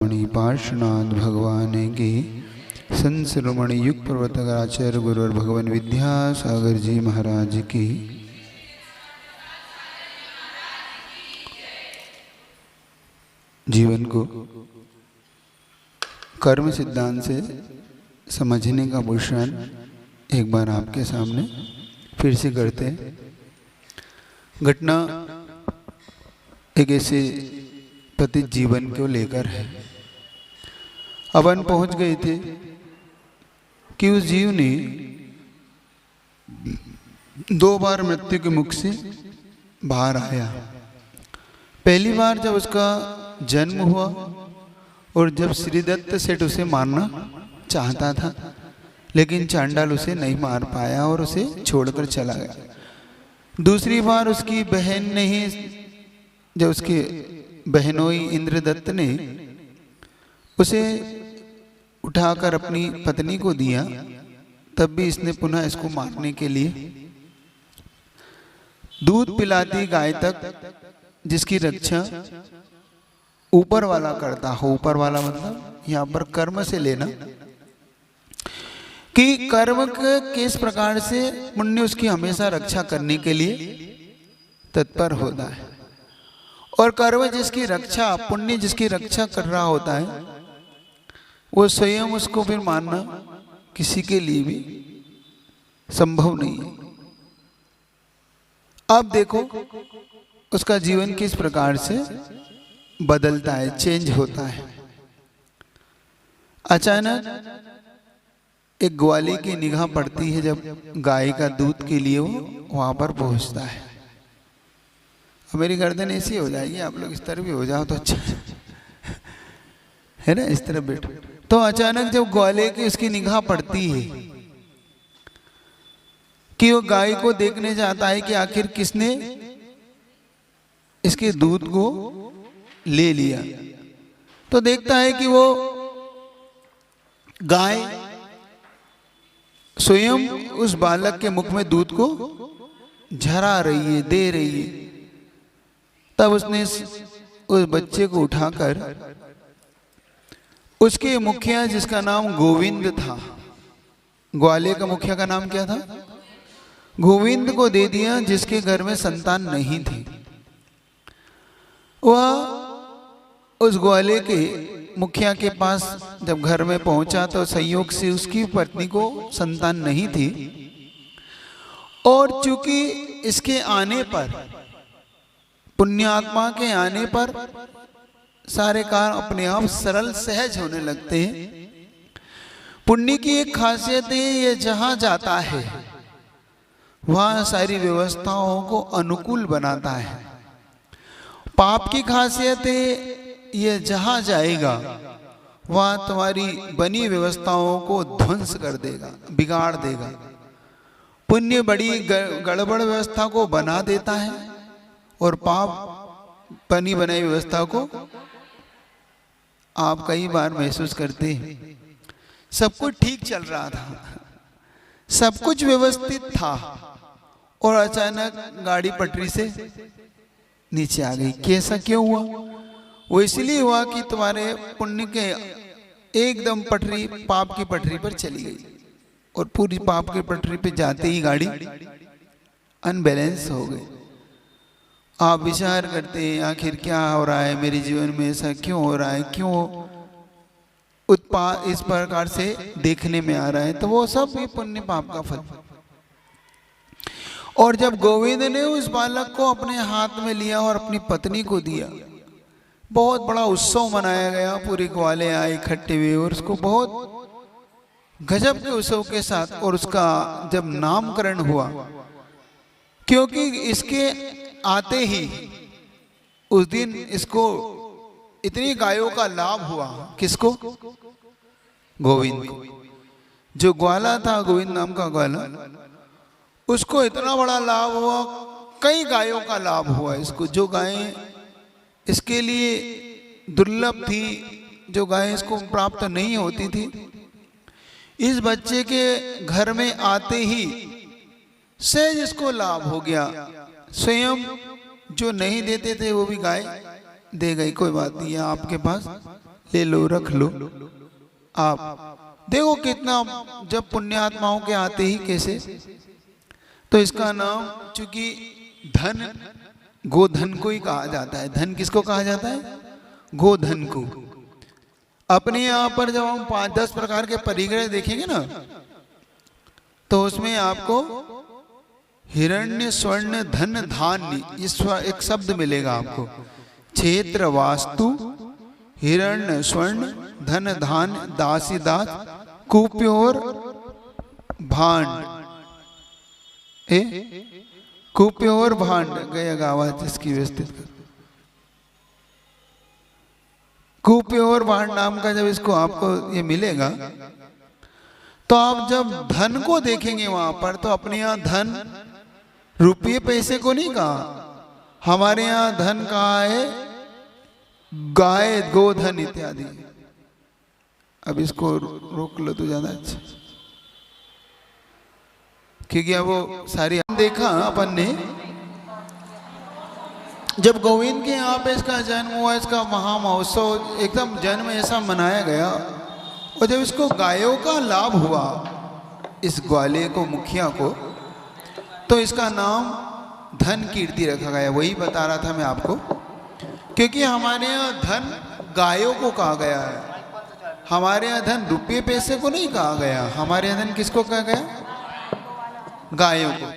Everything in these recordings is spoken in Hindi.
मणि पार्श्वनाथ भगवान की संसरमणि युग प्रवर्तक आचार्य गुरु और भगवान विद्यासागर जी महाराज की। जीवन को कर्म सिद्धांत से समझने का पुरुषार्थ एक बार आपके सामने फिर से करते हैं। घटना एक ऐसे पति जीवन को लेकर है। अपन पहुंच गए थे कि उस जीव ने 2 बार मृत्यु के मुख से बाहर आया। पहली बार जब उसका जन्म हुआ और जब श्रीदत्त सेठ उसे मारना चाहता था, लेकिन चांडाल उसे नहीं मार पाया और उसे छोड़कर चला गया। दूसरी बार उसकी बहन ने ही, जब उसके बहनोई इंद्रदत्त ने उसे उठाकर अपनी पत्नी को दिया, तब भी इसने पुनः इसको मारने के लिए दूध पिलाती गाय तक, जिसकी रक्षा ऊपर वाला करता हो। ऊपर वाला मतलब यहाँ पर कर्म से लेना कि कर्म किस प्रकार से पुण्य उसकी हमेशा रक्षा करने के लिए तत्पर होता है, और कर्म जिसकी रक्षा, पुण्य जिसकी रक्षा कर रहा होता है, वो स्वयं उसको फिर मानना किसी के लिए भी संभव नहीं है। अब देखो उसका जीवन किस प्रकार से बदलता है, चेंज होता है। अचानक एक ग्वाली की निगाह पड़ती है जब गाय का दूध के लिए वो वहां पर पहुंचता है। मेरी गर्दन ऐसी हो जाएगी, आप लोग इस तरह भी हो जाओ तो अच्छा है ना, इस तरह बैठो। तो अचानक जब ग्वाले की उसकी निगाह पड़ती है कि वो गाय को देखने जाता है कि आखिर किसने इसके दूध को ले लिया, तो देखता है कि वो गाय स्वयं उस बालक के मुख में दूध को झरा रही है, दे रही है। तब उसने उस बच्चे को उठाकर उसके मुखिया, जिसका नाम गोविंद था, ग्वाले का मुखिया का नाम क्या था, गोविंद को दे दिया, जिसके घर में संतान नहीं थी। वह उस ग्वाले के मुखिया के पास जब घर में पहुंचा तो संयोग से उसकी पत्नी को संतान नहीं थी, और चूंकि इसके आने पर, पुण्यात्मा के आने पर सारे काम अपने आप सरल सहज होने लगते हैं। पुण्य की एक खासियत है, ये जहां जाता है वहां सारी व्यवस्थाओं को अनुकूल बनाता है। पाप की खासियत है, ये जहां जाएगा वहां तुम्हारी बनी व्यवस्थाओं को ध्वंस कर देगा, बिगाड़ देगा। पुण्य बड़ी गड़बड़ व्यवस्था को बना देता है, और पाप बनी बनाई व्यवस्था को आप कई बार महसूस करते हैं। सब कुछ ठीक चल रहा था, सब कुछ व्यवस्थित था, और अचानक गाड़ी पटरी से नीचे आ गई। कैसा क्यों हुआ? वो इसलिए हुआ कि तुम्हारे पुण्य के एकदम पटरी पाप की पटरी पर चली गई, और पूरी पाप की पटरी पे जाते ही गाड़ी अनबैलेंस हो गई। आप विचार करते हैं आखिर क्या हो रहा है मेरे जीवन में, ऐसा क्यों हो रहा है, क्यों उत्पाद इस प्रकार से देखने में आ रहा है। तो वो सब भी पुण्य पाप का फल। और जब गोविंद ने उस बालक को अपने हाथ में लिया और अपनी पत्नी को दिया, बहुत बड़ा उत्सव मनाया गया। पूरे ग्वाले आए इकट्ठे हुए, और उसको बहुत गजब के उत्सव के साथ, और उसका जब नामकरण हुआ, क्योंकि इसके आते ही उस दिन इसको इतनी गायों का लाभ हुआ। किसको? गोविंद को। जो ग्वाला था, गोविंद नाम का ग्वाला, उसको इतना बड़ा लाभ हुआ, कई गायों का लाभ हुआ इसको। जो गायें इसके लिए दुर्लभ थी, जो गायें इसको प्राप्त नहीं होती थी, इस बच्चे के घर में आते ही सहज इसको लाभ हो गया। स्वयं जो नहीं देते थे वो भी गाय दे गई, कोई बात नहीं है, आपके पास ले लो, रख लो। आप देखो कितना, जब पुण्यात्माओं के आते ही कैसे। तो इसका नाम, चूंकि धन गोधन को ही कहा जाता है। धन किसको कहा जाता है? गोधन को। अपने यहाँ पर जब हम 5-10 प्रकार के परिग्रह देखेंगे ना, तो उसमें आपको हिरण्य, स्वर्ण, धन, धान्य, इस एक शब्द मिलेगा आपको। क्षेत्र, वास्तु, हिरण्य, स्वर्ण, धन, धान्य, दासी, दास, कूप्य और भांड। कूप्य और भांड गया गावा जिसकी व्यवस्थित कर। कूप्य और भांड नाम का जब इसको आपको ये मिलेगा, तो आप जब धन को देखेंगे वहां पर, तो अपने यहाँ धन रुपये पैसे को नहीं कहा। हमारे यहाँ धन कहा है गाय, गोधन इत्यादि। अब इसको रोक लो तो ज्यादा अच्छा, क्योंकि अब वो सारी देखा अपन ने। जब गोविंद के यहाँ पे इसका जन्म हुआ, इसका महामहोत्सव एकदम जन्म ऐसा मनाया गया, और जब इसको गायों का लाभ हुआ, इस ग्वाले को, मुखिया को, तो इसका नाम धन कीर्ति रखा गया। वही बता रहा था मैं आपको, क्योंकि हमारे यहाँ धन गायों को कहा गया है। हमारे यहाँ धन रुपये पैसे को नहीं कहा गया। हमारे यहाँ धन किसको कहा गया? गायों को।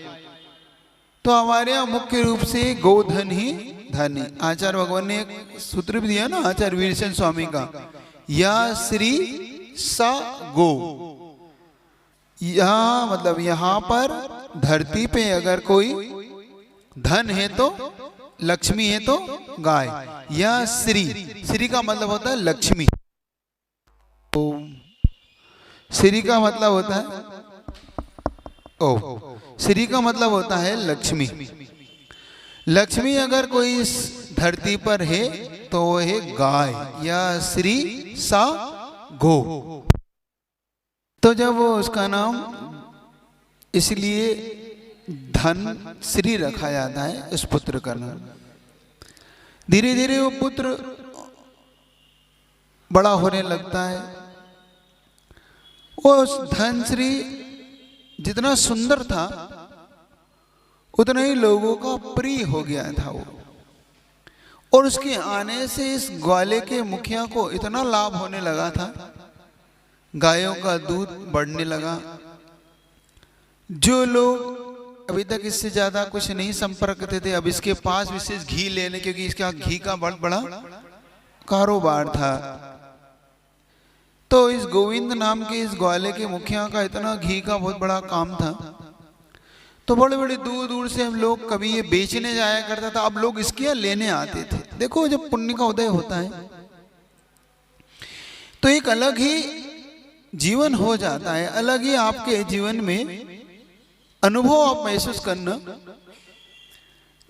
तो हमारे यहाँ मुख्य रूप से गोधन ही धन है। आचार्य भगवान ने एक सूत्र भी दिया ना, आचार्य वीरसेन स्वामी का, या श्री सा गो। यहाँ मतलब यहाँ पर धरती पे अगर कोई धन है तो, लक्ष्मी है तो गाय, या श्री। श्री का मतलब होता है लक्ष्मी। श्री का मतलब होता है श्री का मतलब होता है लक्ष्मी। लक्ष्मी अगर कोई इस धरती पर है तो वो है गाय, या श्री सा गो। तो जब वो उसका नाम इसलिए धन श्री रखा जाता है उस पुत्र का नाम। धीरे धीरे वो पुत्र बड़ा होने लगता है। वो धन श्री जितना सुंदर था, उतना ही लोगों का प्रिय हो गया था वो। और उसके आने से इस ग्वाले के मुखिया को इतना लाभ होने लगा था, गायों का दूध बढ़ने लगा। जो लोग अभी तक इससे ज्यादा कुछ नहीं संपर्क करते थे, अब इसके पास विशेष घी लेने, क्योंकि इसका घी का बहुत बड़ा कारोबार था। तो इस गोविंद नाम के इस ग्वाले के मुखिया का इतना घी का बहुत बड़ा काम था, तो बड़े बड़े दूर दूर से हम लोग, कभी ये बेचने जाया करता था, अब लोग इसके यहाँ लेने आते थे। देखो जब पुण्य का उदय होता है तो एक अलग ही जीवन हो जाता है, अलग ही आपके जीवन में अनुभव आप महसूस करना।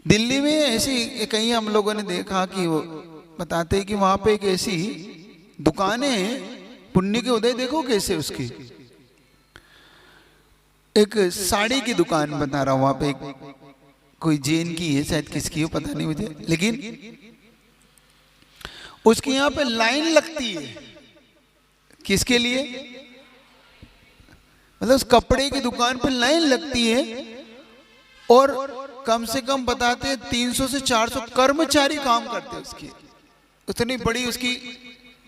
दिल्ली में ऐसी कई हम लोगों ने देखा कि वो बताते हैं कि वहां पे एक ऐसी दुकानें हैं, पुण्य के उदय देखो कैसे उसकी। एक साड़ी की दुकान बता रहा हूं, वहां पे कोई जैन की है, शायद किसकी हो पता नहीं मुझे, लेकिन उसके यहाँ पे लाइन लगती है। किसके लिए? मतलब उस कपड़े की दुकान पे लाइन लगती है, और कम से कम बताते हैं 300 से 400 कर्मचारी काम करते हैं उसकी। उतनी बड़ी उसकी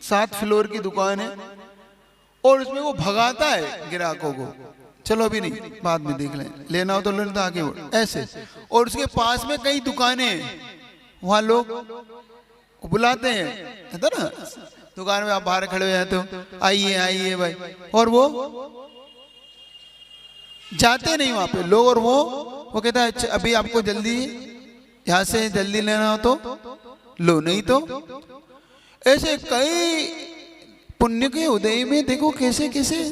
7 फ्लोर की दुकान है, और उसमें वो भगाता है ग्राहकों को। चलो अभी नहीं, बाद में देख लें, लेना हो तो लेना, आगे ऐसे। और उसके पास में कई दुकानें हैं, वहां लोग बुलाते हैं, है ना, दुकान में आप बाहर खड़े हो जाते हो, आइए आइए भाई, और वो जाते नहीं वहां पे लोग। और वो कहता है अच्छा अभी आपको जल्दी यहाँ से जल्दी लेना हो तो लो, नहीं तो। ऐसे कई पुण्य के उदय में देखो कैसे कैसे।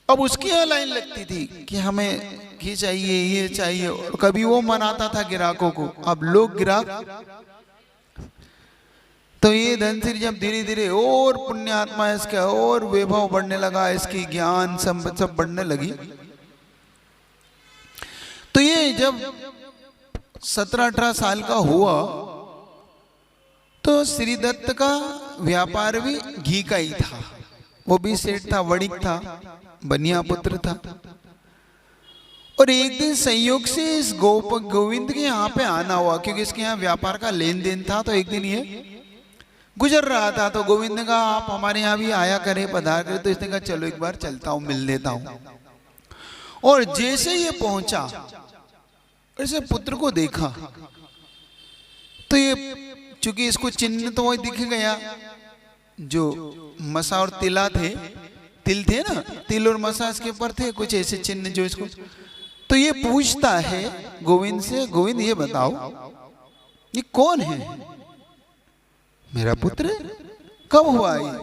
अब उसकी यहाँ लाइन लगती थी कि हमें ये चाहिए ये चाहिए, और कभी वो मनाता था ग्राहकों को। अब लोग ग्राहक, तो ये धनसिरी जब धीरे धीरे और पुण्यात्मा इसका और वैभव बढ़ने लगा, इसकी ज्ञान संपत्ति सब बढ़ने लगी। तो ये जब 17-18 साल का हुआ तो श्री दत्त का व्यापार भी घी का ही था, वो भी सेठ था, वणिक था, बनिया पुत्र था। और एक दिन संयोग से इस गोविंद के यहाँ पे आना हुआ, क्योंकि इसके यहाँ व्यापार का लेन देन था। तो एक दिन ये गुजर रहा था, तो गोविंद ने कहा आप हमारे यहाँ भी आया करें, पधार करें। तो इसने कहा चलो एक बार चलता हूँ, मिल लेता हूँ। और जैसे ये पहुंचा, ऐसे पुत्र को देखा, तो ये चूंकि इसको चिन्ह तो वही दिख गया, जो मसा और तिल थे ना, तिल और मसा इसके ऊपर थे, कुछ ऐसे चिन्ह जो इसको। तो ये पूछता है गोविंद से, गोविंद ये बताओ ये कौन है? मेरा पुत्र। कब हुआ ये?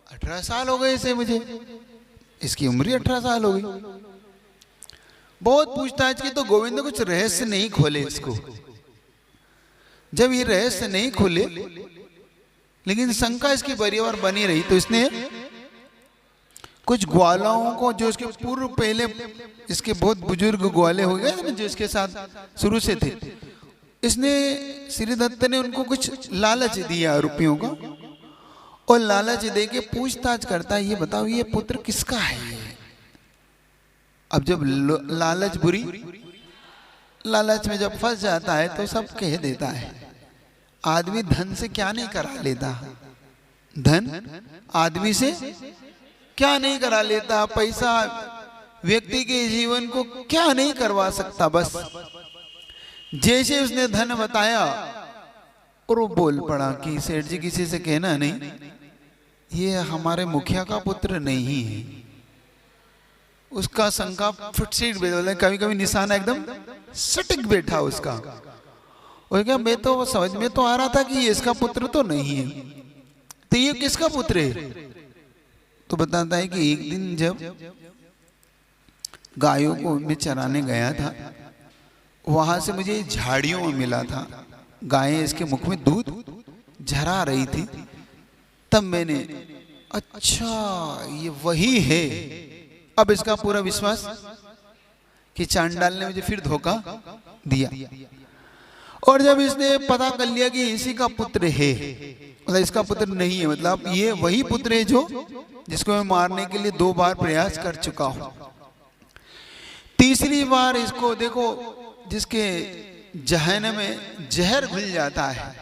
18 साल हो गए इसे, मुझे इसकी उम्र ही 18 साल हो गई। बहुत पूछताछ की तो गोविंद ने कुछ रहस्य नहीं खोले इसको। जब ये रहस्य नहीं खोले, लेकिन शंका इसकी बराबर बनी रही, तो इसने कुछ ग्वालों को, जो इसके पूर्व पहले इसके बहुत बुजुर्ग ग्वाले हो गए ना, जो इसके साथ शुरू से थे, इसने श्रीदत्त ने उनको कुछ लालच दिया रुपयों का, और लालच दे के पूछताछ करता है ये बताओ ये पुत्र किसका है? अब जब लालच बुरी, लालच में जब फंस जाता है तो सब कह देता है। आदमी धन से क्या नहीं करा लेता, धन आदमी से क्या नहीं करा लेता, पैसा व्यक्ति के जीवन को क्या नहीं करवा सकता। बस जैसे उसने धन बताया और वो बोल पड़ा कि सेठ जी किसी से कहना नहीं, ये हमारे मुखिया का पुत्र नहीं है। उसका शंका फुटसीट बैठा, कभी कभी निशाना एकदम सटीक बैठा उसका। और क्या मैं तो समझ में तो आ रहा था कि ये इसका पुत्र तो नहीं है, तो ये किसका पुत्र है? तो बताता है कि एक दिन जब गायों को मैं चराने गया था, वहां से मुझे झाड़ियों में मिला था, गायें इसके मुख में दूध झरा रही थी। तब मैंने अच्छा ये वही है। अब इसका पूरा विश्वास कि चांडाल ने मुझे फिर धोखा दिया। और जब इसने पता कर लिया कि इसी का पुत्र है, मतलब इसका पुत्र नहीं है, मतलब ये वही पुत्र है जो जिसको मैं मारने के लिए 2 बार प्रयास कर चुका हूं। तीसरी बार इसको देखो, जिसके जहन में जहर घुल जाता है,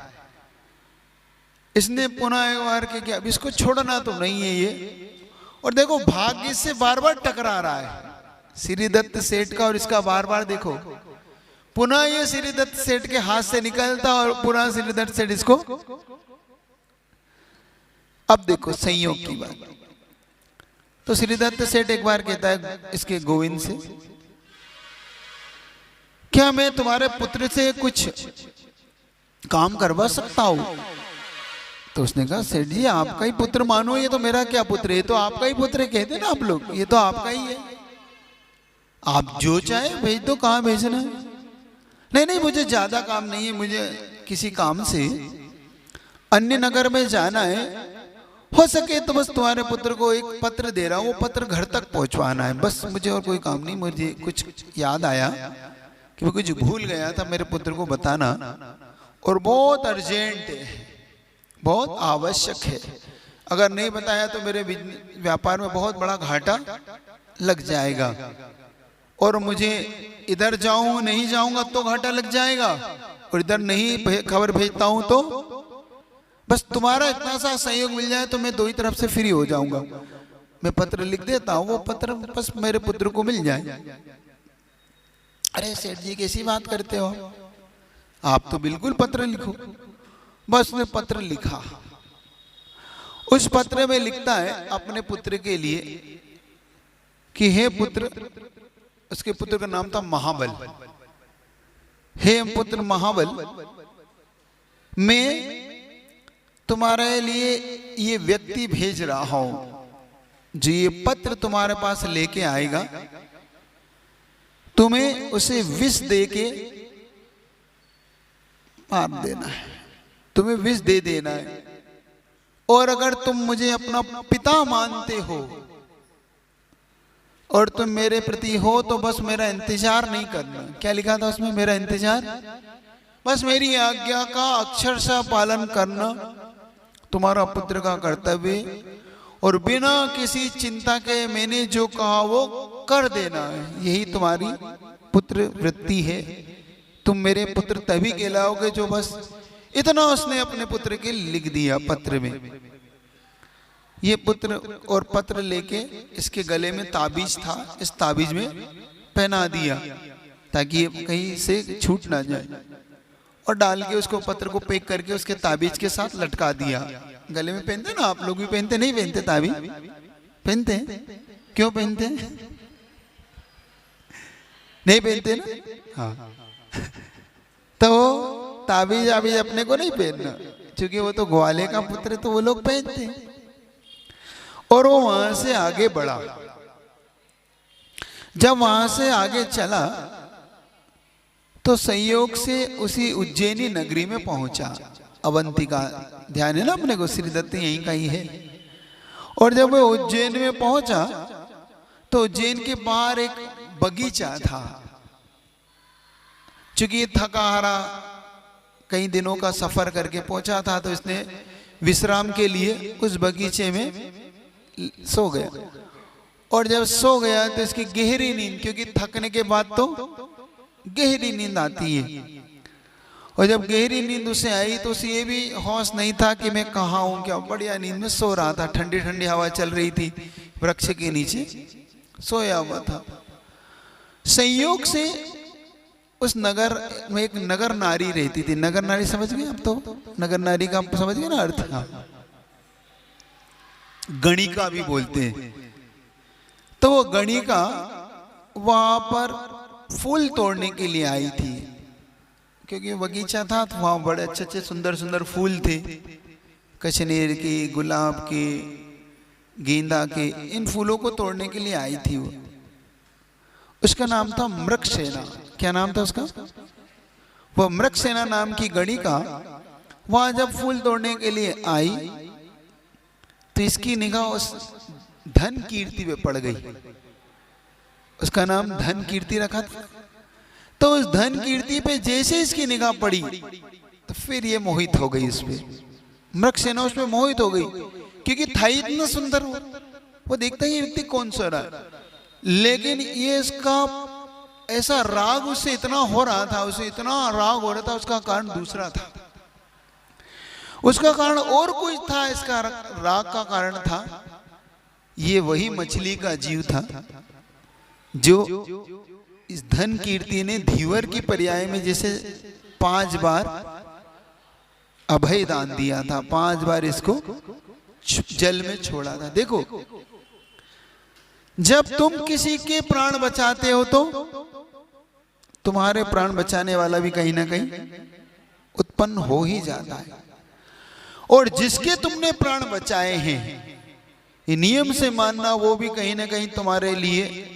इसने पुनः एक बार के अब इसको छोड़ना तो नहीं है ये। और देखो भाग्य से बार बार टकरा रहा है श्रीदत्त सेठ का, और इसका बार बार देखो पुनः ये श्रीदत्त सेठ के हाथ से निकलता और पुनः श्रीदत्त सेठ इसको। अब देखो संयोग की बात, तो श्रीदत्त सेठ एक बार कहता है इसके गोविंद से, क्या मैं तुम्हारे पुत्र से कुछ काम करवा सकता हूं? तो उसने कहा सेठ जी आपका ही पुत्र मानो, ये तो मेरा क्या पुत्र है, तो आपका ही पुत्र कहते ना आप लोग, ये तो आपका ही है, आप जो चाहे भेज दो, कहाँ भेजना है? नहीं नहीं मुझे ज्यादा काम नहीं है, मुझे किसी काम से अन्य नगर में जाना है, हो सके तो बस तुम्हारे पुत्र को एक पत्र दे रहा हूं, वो पत्र घर तक पहुंचवाना है, बस मुझे और कोई काम नहीं। मुझे कुछ याद आया कि मैं कुछ भूल गया था, मेरे पुत्र को बताना, और बहुत अर्जेंट है, बहुत आवश्यक है, अगर नहीं बताया तो मेरे व्यापार में बहुत बड़ा घाटा लग जाएगा, और मुझे इधर जाऊं नहीं जाऊंगा तो घाटा लग जाएगा, और इधर नहीं खबर भेजता हूं तो बस तुम्हारा इतना सा सहयोग मिल जाए तो मैं 2 ही तरफ से फ्री हो जाऊंगा। मैं पत्र लिख देता हूं, वो पत्र बस मेरे पुत्र को मिल जाए। अरे सेठ जी कैसी बात करते हो, आप तो बिल्कुल पत्र लिखो। बस उसने पत्र लिखा। उस पत्र में लिखता है अपने पुत्र के लिए कि हे पुत्र, उसके पुत्र का नाम था महाबल, हे पुत्र महाबल, मैं तुम्हारे लिए ये व्यक्ति भेज रहा हूं जो ये पत्र तुम्हारे पास लेके आएगा, तुम्हें उसे विष दे के मार देना है, तुम्हें विष दे देना है, और अगर तुम मुझे अपना पिता मानते हो और तुम मेरे प्रति हो तो बस मेरा इंतजार नहीं करना। क्या लिखा था उसमें? मेरा इंतजार, बस मेरी आज्ञा का अक्षरशः पालन करना, तुम्हारा पुत्र का कर्तव्य, और बिना किसी चिंता के मैंने जो कहा वो कर देना है, यही तुम्हारी पुत्र वृत्ति है। तुम मेरे पुत्र तभी कहलाओगे जो बस इतना उसने अपने पुत्र के लिख दिया पत्र में। ये पुत्र और पत्र लेके इसके गले में ताबीज था, इस ताबीज में पहना दिया ताकि ये कहीं से छूट ना जाए, और डाल के उसको पत्र को पैक करके उसके ताबीज के साथ लटका दिया। गले में पहनते ना, आप लोग भी पहनते नहीं पहनते? ताबीज पहनते हैं, क्यों पहनते हैं? नहीं पहनते ना? हाँ। तो ताबीज आबीज अपने को नहीं पहनना, क्योंकि वो तो ग्वाले का पुत्र, तो वो लोग पहनते हैं। और वो वहां से आगे बढ़ा। जब वहां से आगे चला तो संयोग से उसी उज्जैनी नगरी में पहुंचा। अवंतिका, ध्यान है ना अपने को, श्रीदत्त यहीं का ही है। और जब वो उज्जैन में पहुंचा तो उज्जैन के बाहर एक बगीचा था। चूंकि थका हारा कई दिनों का सफर करके पहुंचा था, तो इसने विश्राम के लिए उस बगीचे में सो गया। और जब सो गया तो इसकी गहरी नींद, क्योंकि थकने के बाद तो गहरी नींद आती है, और जब गहरी नींद उसे आई तो उसे ये भी होश नहीं था कि मैं कहाँ हूँ, क्या बढ़िया नींद में सो रहा था। ठंडी ठंडी हवा चल रही थी, वृक्ष के नीचे सोया हुआ था। संयोग से उस नगर में एक नगर नारी रहती थी। नगर नारी समझ गए आप? तो नगर नारी का समझ गए ना अर्थ? हाँ, गणिका भी बोलते हैं। तो वो गणिका वहां पर फूल तोड़ने के लिए आई थी, क्योंकि बगीचा था तो वहां बड़े अच्छे अच्छे सुंदर सुंदर फूल थे, कश्मीर के, गुलाब के, गेंदा के। इन फूलों को तोड़ने के लिए आई थी वो। उसका नाम था मृगसेना। क्या नाम था उसका? वो मृगसेना नाम की गणिका वहां जब फूल तोड़ने के लिए आई तो इसकी निगाह उस धन कीर्ति पे पड़ गई। उसका नाम धन कीर्ति रखा था। तो उस धन कीर्ति पे जैसे इसकी निगाह पड़ी तो फिर ये मोहित हो गई इस पे। मृगसेना उस पे मोहित हो गई, क्योंकि था इतना सुंदर वो देखता ही व्यक्ति कौन सा रहा है। लेकिन ये इसका ऐसा राग उससे इतना हो रहा था, उसे इतना राग हो रहा था, उसका कारण दूसरा था। उसका कारण और कुछ था, इसका राग का कारण था ये वही मछली का जीव था जो इस धन कीर्ति ने धीवर की पर्याय में जैसे 5 बार अभय दान दिया था, 5 बार इसको जल में छोड़ा था। देखो, जब तुम किसी के प्राण बचाते हो तो तुम्हारे प्राण बचाने वाला भी कहीं ना कहीं उत्पन्न हो ही जाता है। और जिसके तुमने प्राण बचाए हैं, ये नियम से मानना, वो भी कहीं ना कहीं तुम्हारे लिए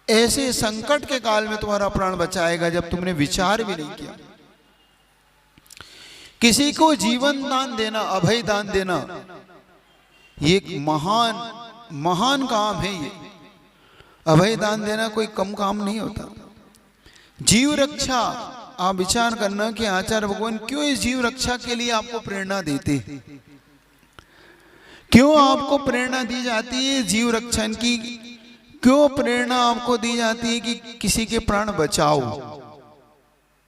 ऐसे संकट के काल में तुम्हारा प्राण बचाएगा जब तुमने विचार भी नहीं किया। किसी को जीवन दान देना, अभय दान देना, ये एक महान काम है। ये अभय दान देना कोई कम काम नहीं होता। जीव रक्षा, आप विचार करना कि आचार्य भगवान क्यों इस जीव रक्षा के लिए आपको प्रेरणा देते, क्यों आपको प्रेरणा दी जाती है जीव रक्षण की, क्यों प्रेरणा आपको दी जाती है कि किसी के प्राण बचाओ।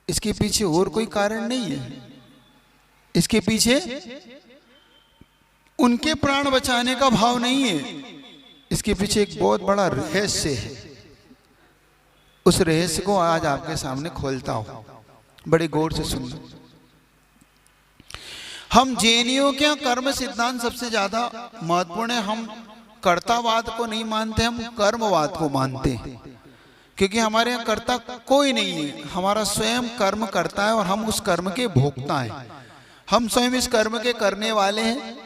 इसके पीछे और कोई कारण नहीं है। इसके पीछे उनके प्राण बचाने का भाव नहीं है, इसके पीछे एक बहुत बड़ा रहस्य है। उस रहस्य को आज आपके सामने खोलता हूं, बड़े गौर से सुनिए। हम जैनियों के कर्म सिद्धांत सबसे ज्यादा महत्वपूर्ण है। हम कर्तावाद को नहीं मानते, हम कर्मवाद को मानते हैं, क्योंकि हमारे यहाँ कर्ता कोई नहीं है। हमारा स्वयं कर्म करता है और हम उस कर्म के भोक्ता हैं। हम स्वयं इस कर्म के करने वाले हैं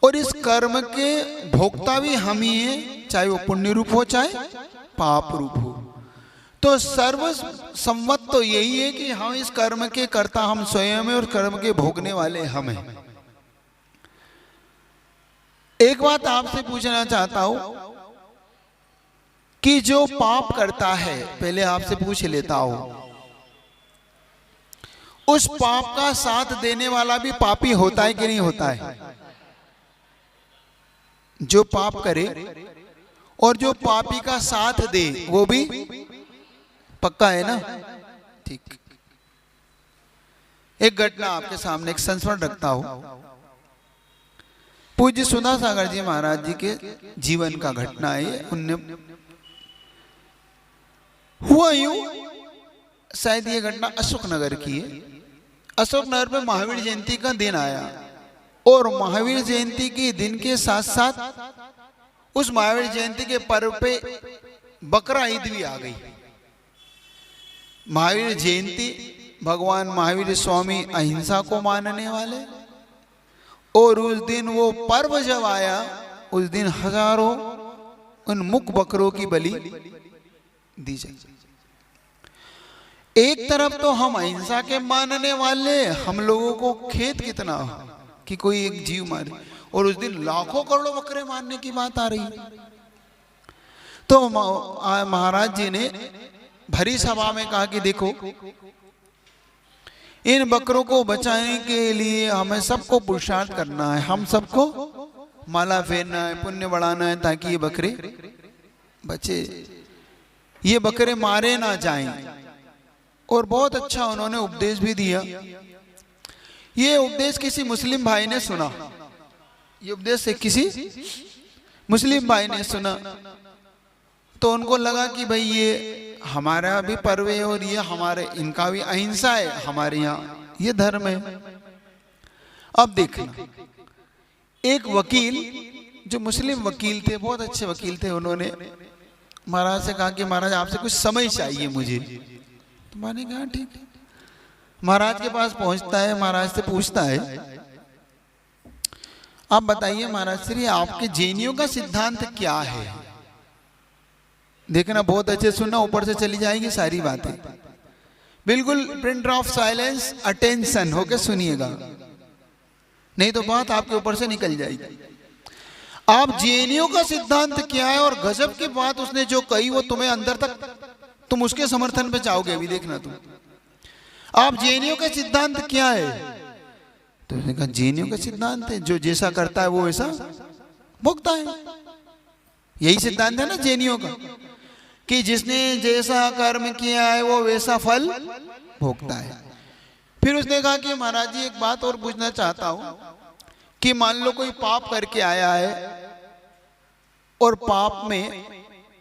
और इस कर्म के भोक्ता भी हम ही हैं, चाहे वो पुण्य रूप हो चाहे पाप रूप हो। तो सर्वसम्मत तो यही है कि हम इस कर्म के कर्ता हम स्वयं हैं और कर्म के भोगने वाले हम हैं। एक बात आपसे पूछना चाहता हूं कि जो पाप करता है, पहले आपसे पूछ लेता हूं, उस पाप का साथ देने वाला भी पापी होता है कि नहीं होता है? जो पाप करे और जो पापी का साथ दे वो भी पक्का है ना? ठीक। एक घटना आपके सामने एक संस्मरण रखता हूं। पूज्य सुधा सागर जी महाराज जी के जीवन का घटना है। उनने हुआ यूं, शायद ये घटना अशोक नगर की है। अशोक नगर में महावीर जयंती का दिन आया और महावीर जयंती के दिन के साथ साथ उस महावीर जयंती के पर्व पे बकरा ईद भी आ गई। महावीर जयंती, भगवान महावीर स्वामी अहिंसा को मानने वाले, और उस दिन वो पर्व जब आया उस दिन हजारों उन मुख बकरों की बलि दी जाए। एक तरफ तो हम अहिंसा के मानने वाले, हम लोगों को खेद कितना कि कोई एक जीव मारे, और उस दिन लाखों करोड़ों बकरे मारने की बात आ रही है। तो महाराज जी ने भरी सभा में कहा कि देखो, इन बकरों को बचाने के लिए हमें सबको पुरुषार्थ करना है, हम सबको माला फेरना है, पुण्य बढ़ाना है, ताकि ये बकरे बचे, ये बकरे मारे ना जाएं। और बहुत अच्छा उन्होंने उपदेश भी दिया। ये उपदेश किसी मुस्लिम भाई ने सुना, ये उपदेश से किसी मुस्लिम भाई ने सुना, तो उनको लगा कि भाई ये हमारा भी पर्व है और ये हमारे, इनका भी अहिंसा है, हमारे यहाँ ये धर्म है। अब देखना, एक वकील जो मुस्लिम वकील थे, बहुत अच्छे वकील थे, उन्होंने महाराज से कहा कि महाराज आपसे कुछ समझ चाहिए मुझे। तो मैंने कहा ठीक है। महाराज के पास पहुंचता है, महाराज से पूछता है, आप बताइए महाराज श्री, आपके जैनियों का सिद्धांत क्या है? देखना, बहुत अच्छे सुनना, ऊपर से चली जाएगी सारी बातें, बिल्कुल प्रिंट ऑफ साइलेंस, अटेंशन होके सुनिएगा, नहीं तो बात आपके ऊपर से निकल जाएगी। आप जैनियों का सिद्धांत क्या है? और गजब की बात उसने जो कही वो तुम्हें अंदर तक, तुम उसके समर्थन पे जाओगे। अभी देखना तुम, आप जैनियों का सिद्धांत क्या है? तो उसने कहा जैनियों का सिद्धांत है, जो जैसा करता है वो वैसा भुगता है। यही सिद्धांत है ना जैनियों का, कि जिसने जैसा कर्म किया है वो वैसा फल भोगता है। फिर उसने कहा कि महाराज जी एक बात और पूछना चाहता हूं कि मान लो कोई पाप करके आया है और पाप में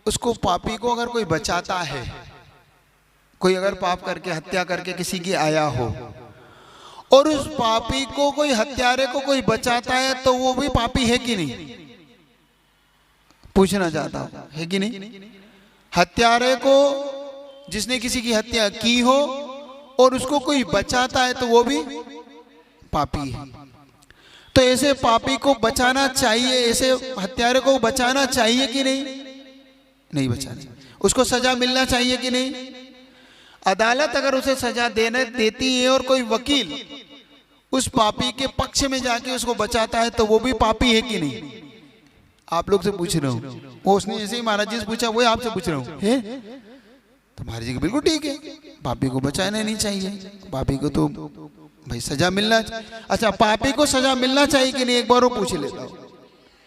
उसको, पापी को अगर कोई बचाता है, कोई अगर पाप करके हत्या करके किसी की आया हो और उस पापी को कोई, हत्यारे को कोई बचाता है, तो वो भी पापी है कि नहीं? पूछना चाहता हूं, है कि नहीं? हत्यारे को, जिसने किसी की हत्या की हो और उसको कोई बचाता है, तो वो भी पापी है। तो ऐसे पापी को बचाना चाहिए, ऐसे हत्यारे को बचाना चाहिए कि नहीं? नहीं बचाना, उसको सजा मिलना चाहिए कि नहीं? अदालत अगर उसे सजा देती है और कोई वकील उस पापी के पक्ष में जाके उसको बचाता है, तो वो भी पापी है कि नहीं? आप लोग से पूछ रहा हूँ, वो उसने जैसे ही महाराज जी से पूछा वही आपसे पूछ रहा हूँ, है? तो महाराज जी बिल्कुल ठीक है, पापी को बचाना नहीं चाहिए, पापी को तो भाई सजा मिलना। अच्छा, पापी को सजा मिलना चाहिए कि नहीं? एक बार वो पूछ लेता हूँ,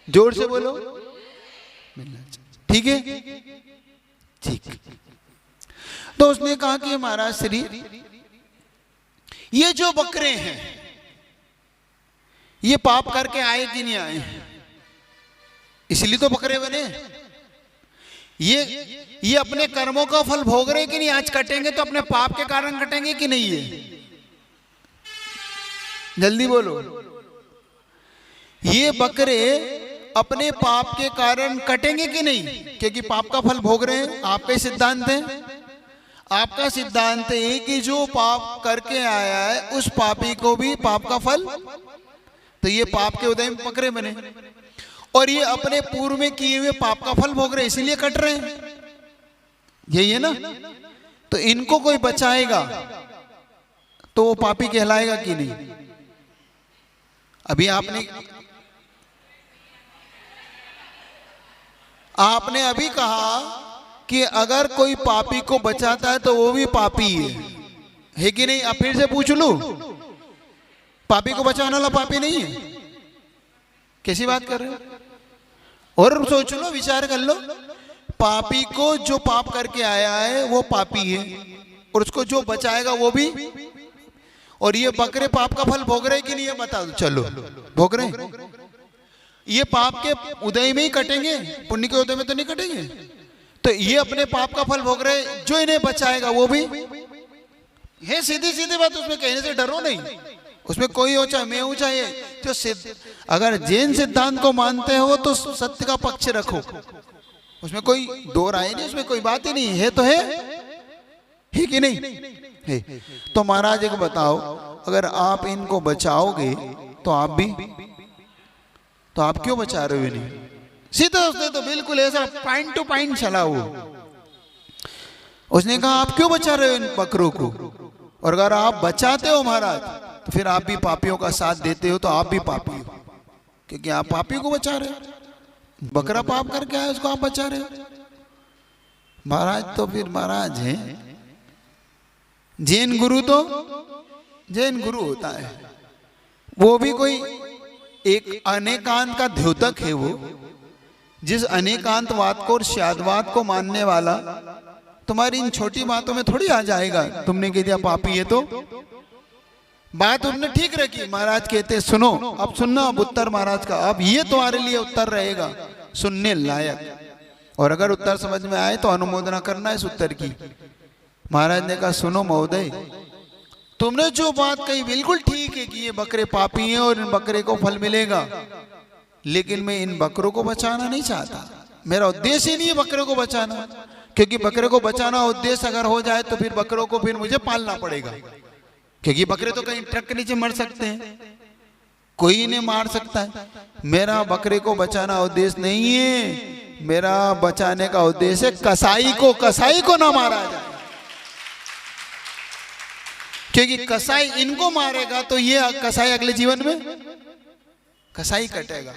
जोर से बोलो, मिलना चाहिए, ठीक है? ठीक। तो उसने कहा कि महाराज श्री, ये जो बकरे हैं ये पाप करके आए कि नहीं आए? इसलिए तो बकरे बने। ये अपने कर्मों का फल भोग रहे कि नहीं? आज कटेंगे तो अपने पाप के कारण कटेंगे कि नहीं? ये जल्दी बोलो। ये बकरे अपने पाप के कारण कटेंगे कि नहीं? क्योंकि पाप का फल भोग रहे हैं। आपका सिद्धांत है, आपका सिद्धांत है कि जो पाप करके आया है उस पापी को भी पाप का फल, तो ये पाप के उदय में बकरे बने और ये अपने पूर्व में किए हुए पाप का फल भोग रहे, इसीलिए कट रहे हैं। यही है ना? तो इनको कोई बचाएगा तो वो पापी कहलाएगा कि नहीं? अभी आपने अभी कहा कि अगर कोई पापी को बचाता है तो वो भी पापी है कि नहीं? अब फिर से पूछ लूं, पापी को बचाने वाला पापी नहीं है? कैसी बात कर रहे हो? और सोच लो, विचार कर लो, पापी को जो पाप करके आया है वो पापी है, और उसको जो बचाएगा वो भी। और ये बकरे पाप का फल भोग रहे कि नहीं, ये बता दो। चलो, भोग रहे। ये पाप के उदय में ही कटेंगे, पुण्य के उदय में तो नहीं कटेंगे। तो ये अपने पाप का फल भोग रहे, जो इन्हें बचाएगा वो भी है। सीधी सीधी बात, उसमें कहने से डरो नहीं। उसमें कोई हो चाहे मैं हूं चाहे जो अगर जैन सिद्धांत को मानते हो तो सत्य का पक्ष रखो, उसमें कोई दो राय नहीं, उसमें कोई बात ही नहीं है। तो है कि नहीं है? तो महाराज एक बताओ, अगर आप इनको बचाओगे तो आप क्यों बचा रहे हो इन्हें? सीधा उसने तो बिल्कुल ऐसा पॉइंट टू पॉइंट चला वो। उसने कहा आप क्यों बचा रहे हो इन बकरों को? और अगर आप बचाते हो महाराज तो फिर आप भी पापियों का साथ देते हो, तो आप भी पापी हो, क्योंकि आप पापी को बचा रहे हो। बकरा पाप करके आया, उसको आप बचा रहे हो महाराज। तो फिर महाराज हैं जैन गुरु, तो जैन गुरु होता है वो भी कोई एक अनेकांत का द्योतक है। वो जिस अनेकांतवाद को और शादवाद को मानने वाला तुम्हारी इन छोटी बातों में थोड़ी आ जाएगा। तुमने कह दिया पापी है तो बात उन्होंने ठीक रखी। महाराज कहते सुनो, अब सुनना, अब उत्तर महाराज का, अब ये तुम्हारे लिए उत्तर रहेगा सुनने लायक। और अगर उत्तर समझ में आए तो अनुमोदना करना इस उत्तर की। महाराज ने कहा सुनो महोदय, तुमने जो बात कही बिल्कुल ठीक है कि ये बकरे पापी हैं और इन बकरे को फल मिलेगा, लेकिन मैं इन बकरों को बचाना नहीं चाहता। मेरा उद्देश्य ही नहीं है बकरे को बचाना, क्योंकि बकरे को बचाना उद्देश्य अगर हो जाए तो फिर बकरों को फिर मुझे पालना पड़ेगा, क्योंकि बकरे तो कहीं ट्रक के नीचे मर सकते हैं, कोई इन्हें मार सकता है। मेरा बकरे को बचाना उद्देश्य नहीं है, मेरा बचाने का उद्देश्य है कसाई को ना मारा जाए, क्योंकि कसाई इनको मारेगा तो ये कसाई अगले जीवन में कसाई कटेगा।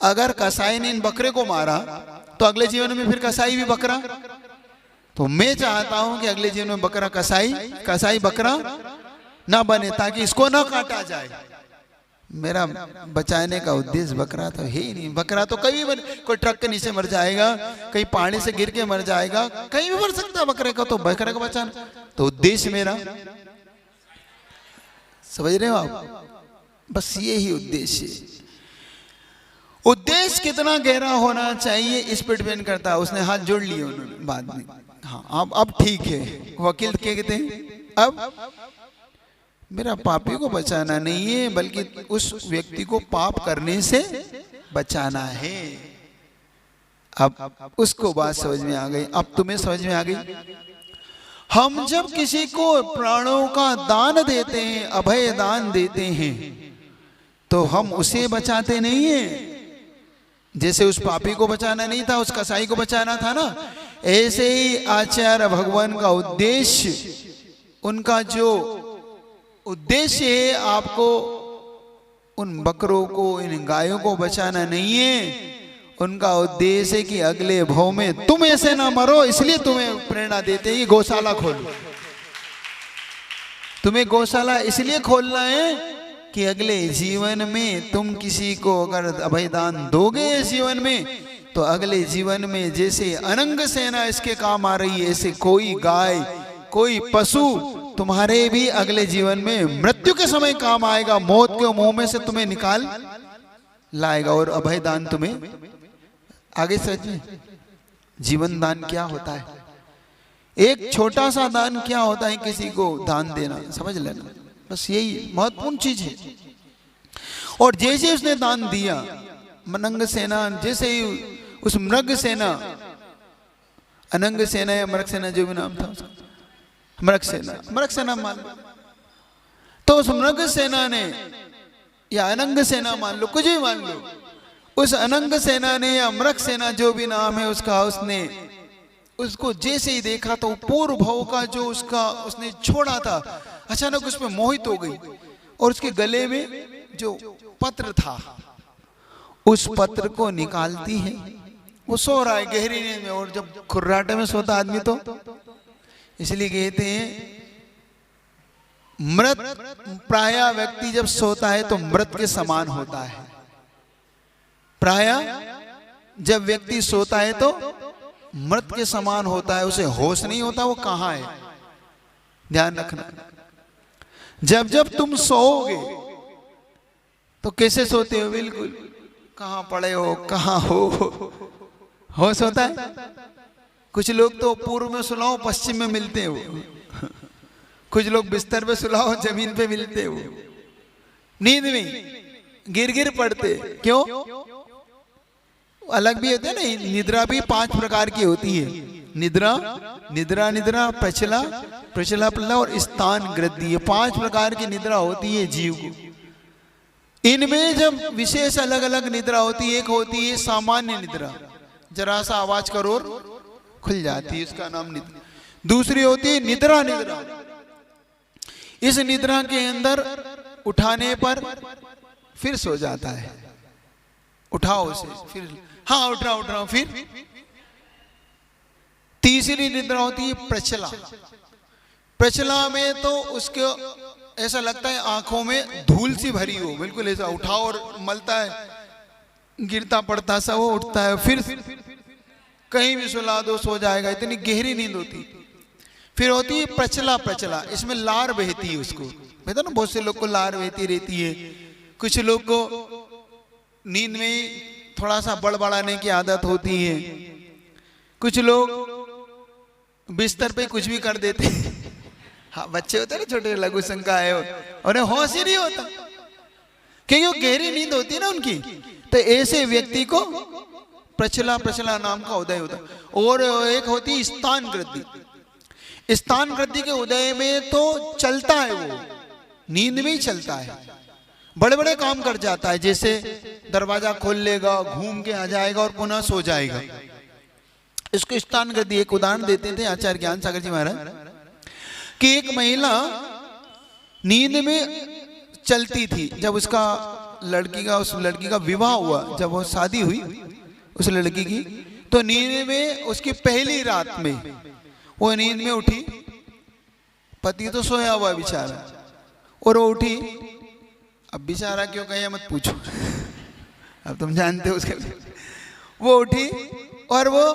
अगर कसाई ने इन बकरे को मारा तो अगले जीवन में फिर कसाई भी बकरा। तो मैं चाहता हूं कि अगले जीवन में बकरा कसाई बकरा ना बने, ताकि इसको ना काटा जाए। मेरा बचाने का उद्देश्य बकरा तो है ही नहीं। बकरा तो कभी भी, कोई ट्रक के नीचे मर जाएगा, कहीं पहाड़ी से गिर के मर जाएगा, कहीं भी मर सकता है बकरे का। तो बकरे को बचाना तो उद्देश्य मेरा, समझ रहे हो आप? बस ये ही उद्देश्य। उद्देश्य कितना गहरा होना चाहिए इस पर डिपेंड करता है। उसने हाथ जोड़ लिए उन्होंने बाद में, हाँ अब ठीक है। वकील क्या कहते हैं, अब मेरा पापी को बचाना नहीं है, बल्कि उस व्यक्ति को पाप करने से बचाना है। अब उसको बात समझ में आ गई। अब तुम्हें समझ में आ गई। हम जब किसी को प्राणों का दान देते हैं, अभय दान देते हैं, तो हम उसे बचाते नहीं हैं। जैसे उस पापी को बचाना नहीं था, उस कसाई को बचाना था ना, ऐसे ही आचार्य भगवान का उद्देश्य, उनका जो उद्देश्य है, आपको उन बकरों को, इन गायों को बचाना नहीं है। उनका उद्देश्य है कि अगले भव में तुम ऐसे ना मरो, इसलिए तुम्हें प्रेरणा देते हैं ये गौशाला खोलो। तुम्हें गौशाला इसलिए खोलना है कि अगले जीवन में तुम किसी को अगर अभयदान दोगे इस जीवन में, तो अगले जीवन में जैसे अनंग सेना इसके काम आ रही है, ऐसे कोई गाय, कोई पशु तुम्हारे भी अगले जीवन में मृत्यु के समय काम आएगा। मौत के मुंह में से तुम्हें निकाल लाएगा। और अभयदान तुम्हें आगे समझिए, जीवन दान क्या होता है, एक छोटा सा दान क्या होता है, किसी को दान देना, समझ लेना। बस यही महत्वपूर्ण चीज है। और जैसे उसने दान दिया, मनंग सेना, जैसे ही उस मृग सेना, अनंग सेना या मृग सेना, जो भी नाम था उसका, मृग सेना मान लो, तो उस मृग सेना ने या अनंग सेना मान लो, कुछ भी मान लो, उस अनंग सेना ने या मृग सेना जो भी नाम है उसका, उसने उसको जैसे ही देखा तो पूर्व भव का जो उसका उसने छोड़ा था, अचानक उसमें मोहित हो गई। और उसके गले में जो पत्र था, उस पत्र को निकालती है। वो सो रहा है गहरी नींद में, और जब खुर्राटे में सोता आदमी तो इसलिए कहते हैं मृत प्राय व्यक्ति जब सोता है तो मृत के समान होता है। प्राय जब व्यक्ति सोता है तो मृत के समान होता है, उसे होश नहीं होता वो कहाँ है। ध्यान रखना, जब जब तुम सोओगे तो कैसे सोते हो? बिल्कुल कहाँ पड़े हो, कहाँ हो, होश होता है। कुछ लोग तो पूर्व में सुलाओ पश्चिम में मिलते हो, कुछ लोग बिस्तर पे सुलाओ जमीन पे मिलते हो, नींद में गिर गिर पड़ते। क्यों? अलग भी होते हैं ना। निद्रा भी 5 प्रकार की होती है। निद्रा, निद्रा निद्रा, प्रचला, प्रचला प्रचला और स्थान गृद्धि, ये 5 प्रकार की निद्रा होती है जीव को। इनमें जब विशेष अलग अलग निद्रा होती है, एक होती है सामान्य निद्रा, जरा सा आवाज करो और खुल जाती है, इसका नाम निद्रा। दूसरी होती है निद्रा निद्रा। इस निद्रा के अंदर उठाने पर फिर सो जाता है, उठाओ उसे फिर, हाँ उठ रहा हूं फिर। तीसरी निद्रा होती है प्रचला। प्रचला में तो उसके ऐसा लगता है आंखों में धूल सी भरी हो, बिल्कुल ऐसा, उठाओ और मलता है, गिरता पड़ता सा वो उठता है, फिर कहीं भी सुला दो सो जाएगा, इतनी गहरी नींद होती। फिर होती है प्रचला प्रचला, इसमें लार बहती है उसको, कहते ना बहुत से लोग को लार बहती रहती है। कुछ लोग को नींद में थोड़ा सा बड़बड़ाने की आदत होती है। कुछ लोग बिस्तर पे कुछ भी कर देते हैं। हाँ बच्चे होते हैं ना छोटे, लघु शंका है, उन्हें होश ही नहीं होता क्योंकि वो गहरी नींद होती है ना उनकी। तो ऐसे व्यक्ति को प्रचला प्रचला नाम का उदय होता है। और एक होती है स्थान वृद्धि। स्थान वृद्धि के उदय में तो चलता है, वो नींद में ही चलता है, बड़े बड़े काम कर जाता है, जैसे दरवाजा खोल लेगा, घूम के आ जाएगा और पुनः सो जाएगा। इसको स्थान वृद्धि। एक उदाहरण देते थे आचार्य ज्ञान सागर जी महाराज कि एक महिला नींद में चलती थी। जब उसका उस लड़की का विवाह हुआ, जब वो शादी हुई उस लड़की की, तो नींद में उसकी पहली रात में वो नींद में उठी, पति तो सोया हुआ बेचारा, और वो उठी। अब बेचारा क्यों कहे मत पूछो, अब तुम जानते हो उसके। वो उठी और वो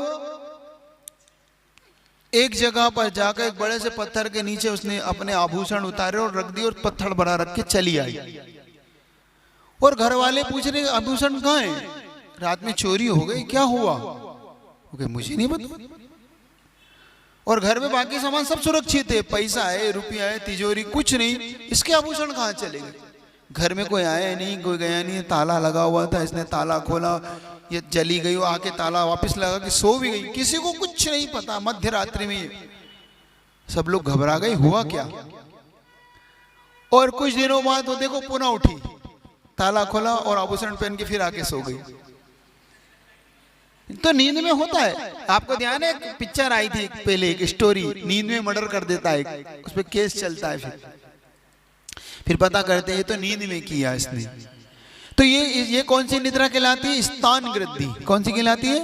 एक जगह पर जाकर एक बड़े से पत्थर के नीचे उसने अपने आभूषण उतारे और रख दिए और पत्थर भरा रख के चली आई। और घर वाले पूछ रहे आभूषण कहाँ है? रात में चोरी हो गई, क्या हुआ? ओके, मुझे नहीं पता। और घर में बाकी सामान सब सुरक्षित है, पैसा है, रुपया है, तिजोरी, कुछ नहीं, इसके आभूषण कहाँ चले गए? घर में कोई आया नहीं, कोई गया नहीं, ताला लगा हुआ था, इसने ताला खोला, ये चली गई, वो आके ताला वापस लगा के सो भी गई, किसी को कुछ नहीं पता। मध्य रात्रि में सब लोग घबरा गए, हुआ क्या? और कुछ दिनों बाद वो देखो पुनः उठी, ताला खोला और आभूषण पहन के फिर आके सो गई। तो नींद में होता है। आपको ध्यान है, एक पिक्चर आई थी पहले, एक स्टोरी, नींद में मर्डर कर देता है, उस पर केस चलता है, फिर पता करते हैं तो नींद में किया इसने। तो ये कौन सी निद्रा कहलाती है? स्थान वृद्धि। कौन सी कहलाती है?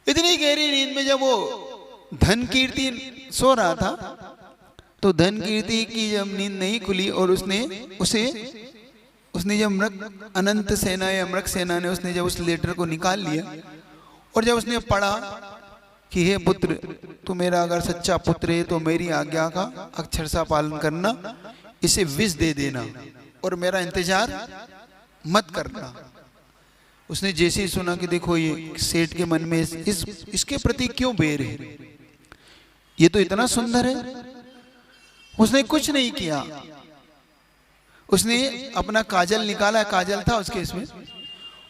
इतनी गहरी नींद में जब वो धन कीर्ति सो रहा था, तो धन कीर्ति की जब नींद नहीं खुली और उसने जब मृग अनंत सेना या मृग सेना ने उसने जब उस लेटर को निकाल लिया और जब उसने पढ़ा कि हे पुत्र, तू मेरा अगर सच्चा पुत्र है तो मेरी आज्ञा का अक्षर सा पालन करना, इसे विष दे देना और मेरा इंतजार मत करना। उसने जैसे ही सुना कि देखो ये सेठ के मन में इसके प्रति क्यों बैर है, ये तो इतना सुंदर है, उसने कुछ नहीं किया। उसने अपना काजल निकाला, काजल था उसके इसमें,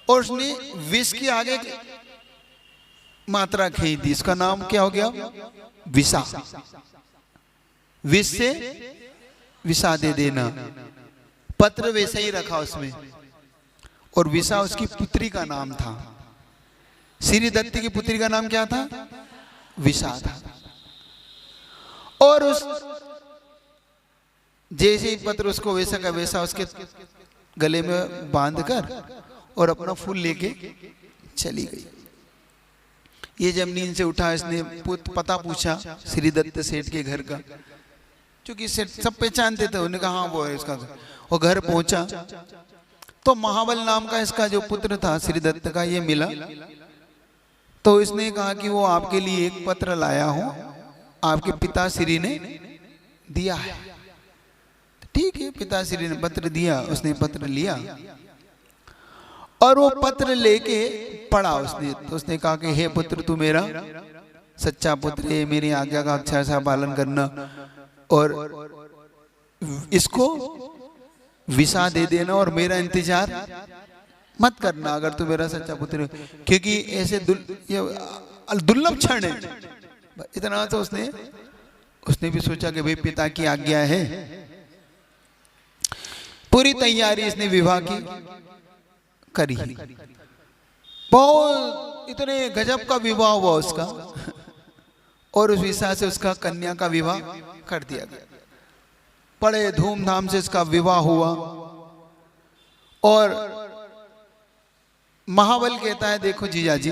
और उसने विष के आगे मात्रा खींच दी। इसका नाम क्या हो गया? विषा। विष से विषा दे देना। पत्र वैसे ही रखा उसमें, और विषा उसकी पुत्री का नाम था। श्री दत्त की पुत्री का नाम क्या था? विषा था। और उस जैसे ही पत्र उसको वैसा का वैसा उसके गले में बांधकर और अपना फूल लेके चली गई। ये जब नींद से उठा, इसने पता पूछा श्री दत्त सेठ के घर का क्योंकि सब पहचानते थे, उन्होंने कहा हाँ वो है इसका। वो घर पहुंचा तो महाबल नाम का इसका जो पुत्र था श्रीदत्त का, ये मिला। तो इसने कहा कि वो आपके लिए एक पत्र लाया हूं, आपके पिताश्री ने दिया है। ठीक है, पिताश्री ने पत्र दिया, उसने पत्र लिया और वो पत्र लेके पढ़ा उसने। तो उसने कहा कि हे पुत्र, तू मेरा सच्चा पुत्र है, मेरी आज्ञा का अक्षर से पालन करना और इसको विसा दे देना और मेरा इंतजार मत करना अगर तू मेरा सच्चा पुत्र है, क्योंकि ऐसे दुर्लभ क्षण है। इतना तो उसने भी सोचा कि भाई पिता की आज्ञा है। पूरी तैयारी इसने विवाह की करी, बहुत इतने गजब का विवाह हुआ उसका, और उस विसा से उसका कन्या का विवाह कर दिया गया। बड़े धूमधाम से इसका विवाह हुआ। और महाबल कहता है देखो जीजाजी,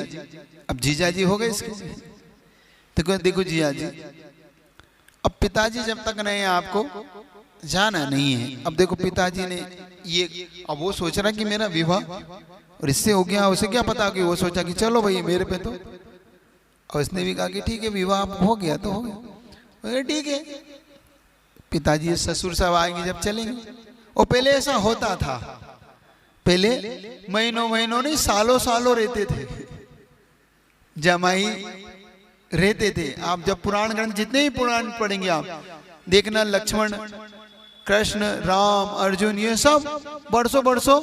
अब जीजाजी हो गए इसके, देखो जीजाजी, अब पिताजी जब तक नहीं आपको जाना नहीं है। अब देखो पिताजी ने ये, अब वो सोच रहा कि मेरा विवाह और इससे हो गया, उसे क्या पता कि वो सोचा कि चलो भाई मेरे पे तो, और इसने भी कहा कि ठीक है विवाह हो गया तो हो गया, ठीक है। पिताजी ससुर सब आएंगे जब चलेंगे। और पहले ऐसा होता था, पहले महीनों महीनों नहीं सालों सालों रहते थे, जमाई रहते थे। आप जब पुराण ग्रंथ जितने ही पुराण पढ़ेंगे आप देखना, लक्ष्मण, कृष्ण, राम, अर्जुन, ये सब बरसों बरसों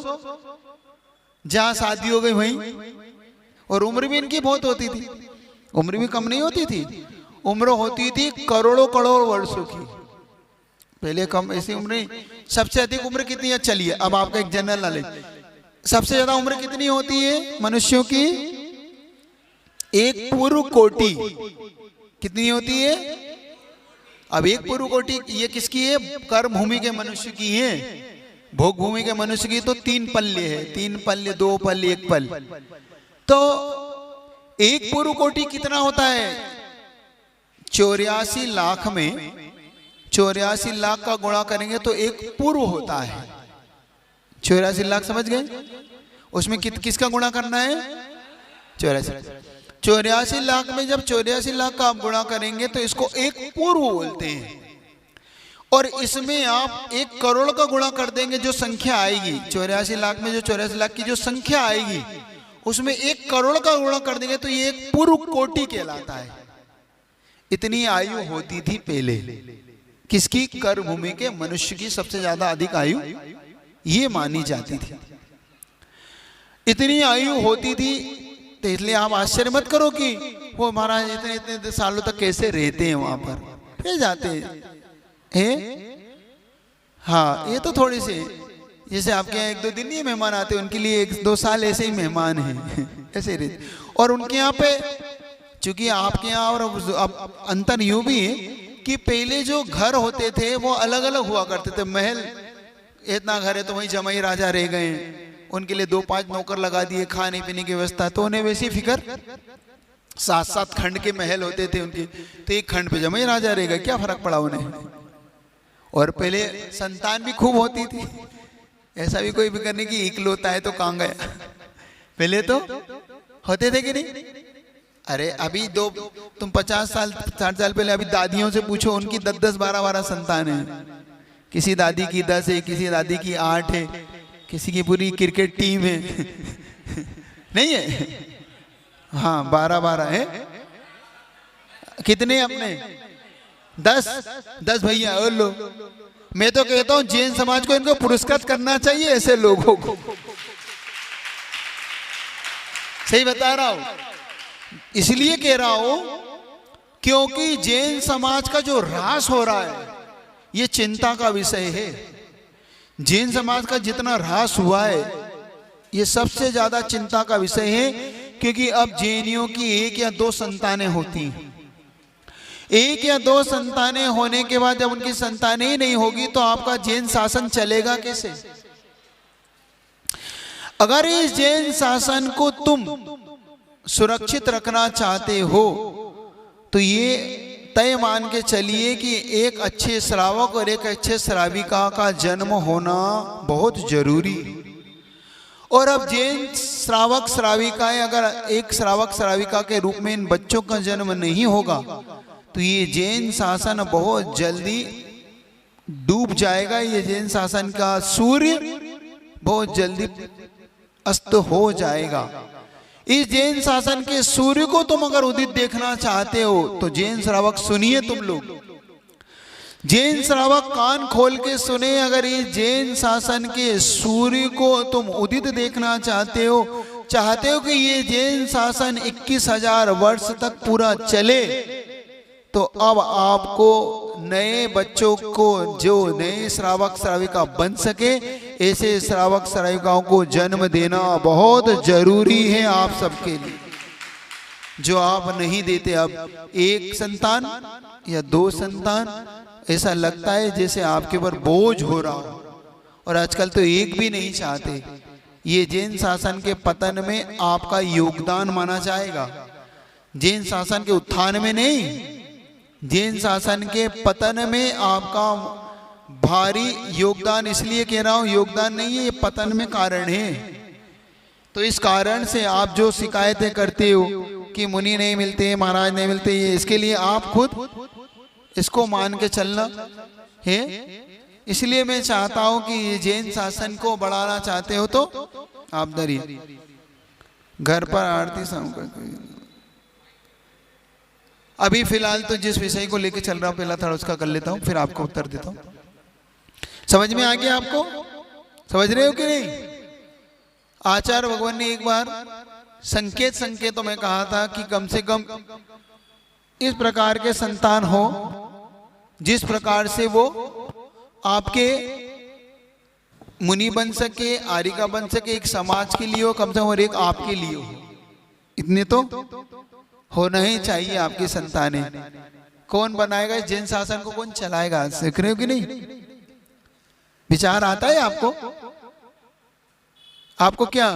जहाँ शादी हो गई वहीं, और उम्र भी इनकी बहुत होती थी, उम्र भी कम नहीं होती थी, उम्र होती थी करोड़ों करोड़ वर्षों की। पहले कम ऐसी उम्र नहीं। सबसे अधिक उम्र कितनी है, चलिए अब आपका एक जनरल नॉलेज, सबसे ज्यादा उम्र कितनी होती है मनुष्यों की? एक पूर्व कोटि। कितनी होती है? अब एक पूर्व कोटि ये किसकी है? कर्म भूमि के मनुष्य की है। भोग भूमि के मनुष्य की तो 3 पल्ले है, 3 पल्ले, 2 पल्ले, 1 पल। तो एक पूर्व कोटि कितना होता है? 84 लाख में 84 लाख का गुणा करेंगे तो एक पूर्व होता है। 84 लाख समझ गए? उसमें किसका गुणा करना है? 84 लाख में जब 84 लाख का आप गुणा करेंगे तो इसको एक पूर्व बोलते हैं। और इसमें आप 1 करोड़ का गुणा कर देंगे, जो संख्या आएगी 84 लाख में, जो 84 लाख की जो संख्या आएगी उसमें 1 करोड़ का गुणा कर देंगे तो ये एक पूर्व कोटि कहलाता है। इतनी आयु होती थी पहले किसकी? कर्म भूमि के मनुष्य की सबसे ज्यादा अधिक आयु ये मानी जाती थी। इतनी आयु होती थी, तो इसलिए आप आश्चर्य मत करो कि वो महाराज इतने इतने सालों तक कैसे रहते हैं वहां पर, फिर जाते हैं। हाँ, ये तो थोड़ी सी, जैसे आपके यहाँ 1-2 दिन ही मेहमान आते हैं, उनके लिए 1-2 साल ऐसे ही मेहमान हैं ऐसे रहते। और उनके यहाँ पे, चूंकि आपके यहाँ और अब अंतर यूं भी है कि पहले जो घर होते थे वो अलग अलग हुआ करते थे। महल, इतना घर है तो वहीं जमाई राजा रह गए, उनके लिए 2-5 नौकर लगा दिए, खाने पीने की व्यवस्था, तो उन्हें वैसी फिक्र। 7-7 खंड के महल होते थे उनके, तो एक खंड पे जमाई राजा रह गए, क्या फर्क पड़ा उन्हें। और पहले संतान भी खूब होती थी, ऐसा भी कोई फिक्र नहीं कि इकलौता है तो कहाँ गया। पहले तो होते थे कि नहीं? अरे अभी तुम 50 साल 60 साल पहले अभी दादियों से पूछो, उनकी 10-10 12-12 संतान है। किसी दादी की 10 है, किसी दादी की 8 है, किसी की पूरी क्रिकेट टीम है नहीं है? हाँ 12-12 है। कितने अपने? 10 भैया और लो। मैं तो कहता हूं जैन समाज को इनको पुरस्कृत करना चाहिए ऐसे लोगों को। सही बता रहा हूं, इसलिए कह रहा हूं क्योंकि जैन समाज का जो ह्रास हो रहा है ये चिंता का विषय है। जैन समाज का जितना ह्रास हुआ है ये सबसे ज्यादा चिंता का विषय है, क्योंकि अब जैनियों की 1 या 2 संतानें होती हैं। 1 या 2 संतानें होने के बाद जब उनकी संतानें ही नहीं होगी तो आपका जैन शासन चलेगा कैसे? अगर इस जैन शासन को तुम सुरक्षित रखना चाहते हो तो ये तय मान के चलिए कि एक अच्छे श्रावक और एक अच्छे श्राविका का जन्म होना बहुत जरूरी। और अब जैन श्रावक श्राविकाएं, अगर एक श्रावक श्राविका के रूप में इन बच्चों का जन्म नहीं होगा तो ये जैन शासन बहुत जल्दी डूब जाएगा। ये जैन शासन का सूर्य बहुत जल्दी अस्त हो जाएगा। इस जैन शासन के सूर्य को तुम अगर उदित देखना चाहते हो तो जैन श्रावक सुनिए, तुम लोग जैन श्रावक कान खोल के सुने। अगर ये जैन शासन के सूर्य को तुम उदित देखना चाहते हो कि ये जैन शासन 21,000 वर्ष तक पूरा चले, तो अब आपको नए बच्चों को, जो नए श्रावक श्राविका बन सके, ऐसे श्रावक श्राविकाओं को जन्म देना बहुत जरूरी है आप सबके लिए, जो आप नहीं देते। अब एक संतान या 2 संतान, ऐसा लगता है जैसे आपके ऊपर बोझ हो रहा हो, और आजकल तो एक भी नहीं चाहते। ये जैन शासन के पतन में आपका योगदान माना जाएगा, जैन शासन के उत्थान में नहीं, जैन शासन के पतन में आपका भारी योगदान। इसलिए कह रहा हूं योगदान नहीं है, ये पतन में कारण है। तो इस कारण से आप जो शिकायतें करते हो कि मुनि नहीं मिलते, महाराज नहीं मिलते, ये इसके लिए आप खुद इसको मान के चलना है। इसलिए मैं चाहता हूं कि ये जैन शासन को बढ़ाना चाहते हो तो आप डरिए, घर पर आरती शाम। अभी फिलहाल तो जिस विषय को लेकर चल रहा हूं पहला थोड़ा उसका कर लेता हूं, फिर आपको उत्तर देता हूं। समझ में आ गया आपको? समझ रहे हो कि नहीं? आचार्य भगवान ने एक बार संकेतों में कहा था कि कम से कम इस प्रकार के संतान हो जिस प्रकार से वो आपके मुनि बन सके, आर्यिका बन सके, एक समाज के लिए हो कम से कम, और एक आपके लिए हो। इतने तो होना ही चाहिए आपकी संतानें। कौन बनाएगा जैन शासन को, कौन चलाएगा? सीख रहे हो कि नहीं? विचार आता है आपको क्या?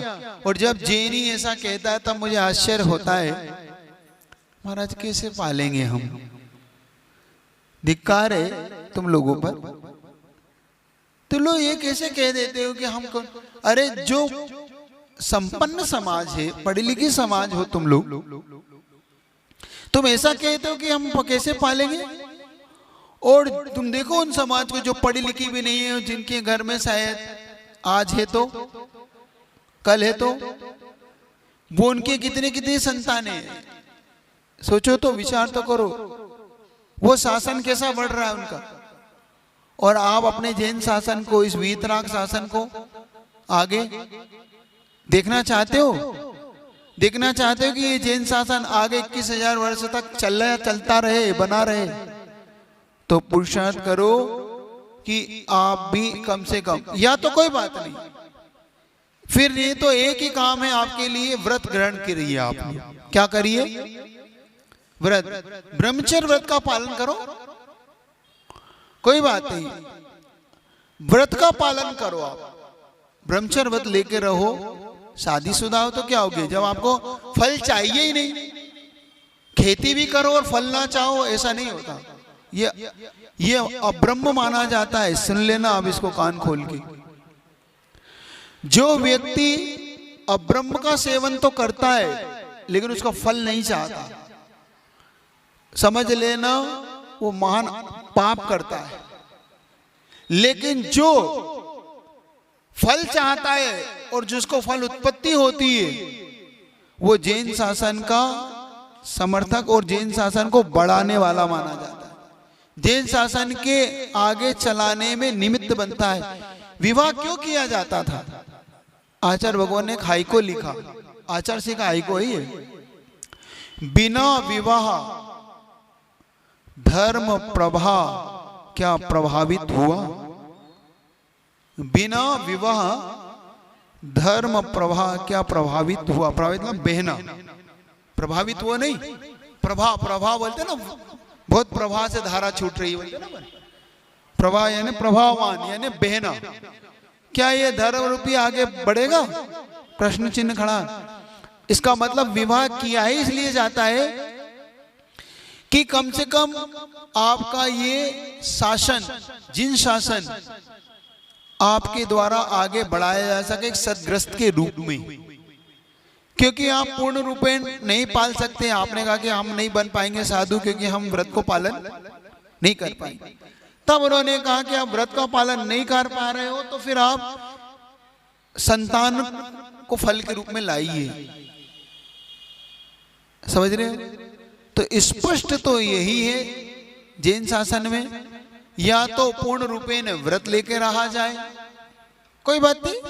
और जब जैनी ऐसा कहता है तब मुझे आश्चर्य होता है, महाराज कैसे पालेंगे हम? धिक्कार है तुम लोगों पर। तो लोग ये कैसे कह देते हो कि हम कौन? अरे जो संपन्न समाज है, पढ़ी लिखी समाज हो तुम लोग, तुम ऐसा कहते हो कि हम कैसे पालेंगे? और तुम देखो उन समाज को जो पढ़ी लिखी भी नहीं है, जिनके घर में शायद आज है तो कल है तो, वो उनके कितने संतानें हैं। सोचो तो, विचार तो करो, वो शासन कैसा बढ़ रहा है उनका। और आप अपने जैन शासन को, इस वीतराग शासन को आगे देखना चाहते हो? देखना चाहते हो कि ये जैन शासन आगे 21,000 वर्ष तक चलता रहे, बना रहे? तो पुरुषार्थ करो कि आप भी कम से कम, या तो कोई बात नहीं, फिर ये तो एक ही काम है आपके लिए, व्रत ग्रहण करिए। आप क्या करिए? व्रत, ब्रह्मचर्य व्रत का पालन करो, कोई बात नहीं, व्रत का पालन करो। आप ब्रह्मचर्य व्रत लेके रहो। शादीशुदा हो तो क्या होगे, जब आपको फल चाहिए ही नहीं, खेती भी करो और फल ना चाहो, ऐसा नहीं होता। ये अब्रह्म माना जाता है। सुन लेना अब इसको कान खोल के। जो व्यक्ति अब्रह्म का सेवन तो करता है लेकिन उसका फल नहीं चाहता, समझ लेना वो महान पाप करता है। लेकिन जो फल चाहता है और जिसको फल उत्पत्ति होती है, वो जैन शासन का समर्थक और जैन शासन को बढ़ाने वाला माना जाता है। जैन शासन के आगे चलाने में निमित्त बनता है। विवाह क्यों किया जाता था? आचार्य भगवान ने खाई को लिखा, आचार्य से खाई को ही है। बिना विवाह धर्म प्रवाह क्या प्रभावित हुआ? बिना विवाह धर्म प्रवाह क्या प्रभावित हुआ? प्रभावित मतलब बहना, प्रभावित हुआ नहीं, प्रभाव बोलते ना, बहुत प्रवाह से धारा छूट रही है ना, प्रवाह यानी प्रभाववान यानी बहना। क्या ये धर्म रूपी आगे बढ़ेगा? प्रश्न चिन्ह खड़ा। इसका मतलब विवाह किया ही इसलिए जाता है कि कम से कम आपका ये शासन, जिन शासन आपके द्वारा आगे बढ़ाया जा सके एक सदग्रस्त के रूप में, क्योंकि आप पूर्ण रूपेण नहीं पाल सकते। आपने कहा कि हम नहीं बन पाएंगे साधु क्योंकि हम व्रत को पालन नहीं कर पाएंगे। तब उन्होंने कहा कि आप व्रत का पालन नहीं कर पा रहे हो तो फिर आप संतान को फल के रूप में लाइए। समझ रहे हो? तो स्पष्ट तो यही है जैन शासन में, या तो पूर्ण रूपेण व्रत लेके रहा जाए, कोई बात नहीं,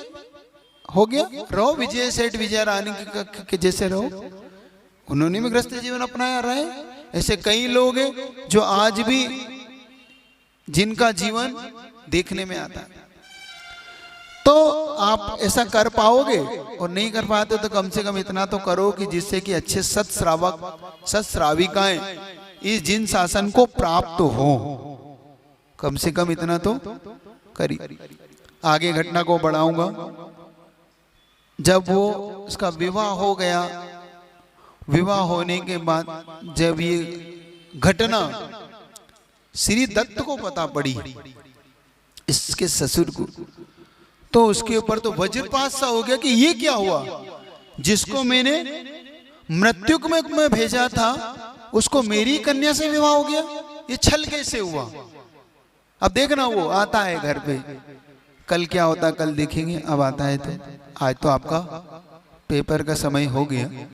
हो गया, रहो विजय सेठ विजय रानी के जैसे रहो। उन्होंने भी गृहस्थ जीवन अपनाया रहे। ऐसे कई लोग हैं जो आज भी जिनका जीवन देखने में आता है। तो आप ऐसा कर पाओगे, और नहीं कर पाते तो कम से कम इतना तो करो कि जिससे कि अच्छे सत्श्रावक सत्श्राविकाएं इस जिन शासन को प्राप्त हो। कम से कम इतना तो करी। आगे घटना को बढ़ाऊंगा। जब वो उसका विवाह हो गया, विवाह होने के बाद जब ये घटना श्री दत्त को पता पड़ी, इसके ससुर को, तो उसके ऊपर तो वज्रपात सा हो गया कि ये क्या हुआ, जिसको मैंने मृत्यु में भेजा था उसको मेरी कन्या से विवाह हो गया, ये छल कैसे हुआ। अब देखना वो आता है घर पे, कल क्या होता कल देखेंगे। अब आता है तो आज तो आपका पेपर का समय हो गया।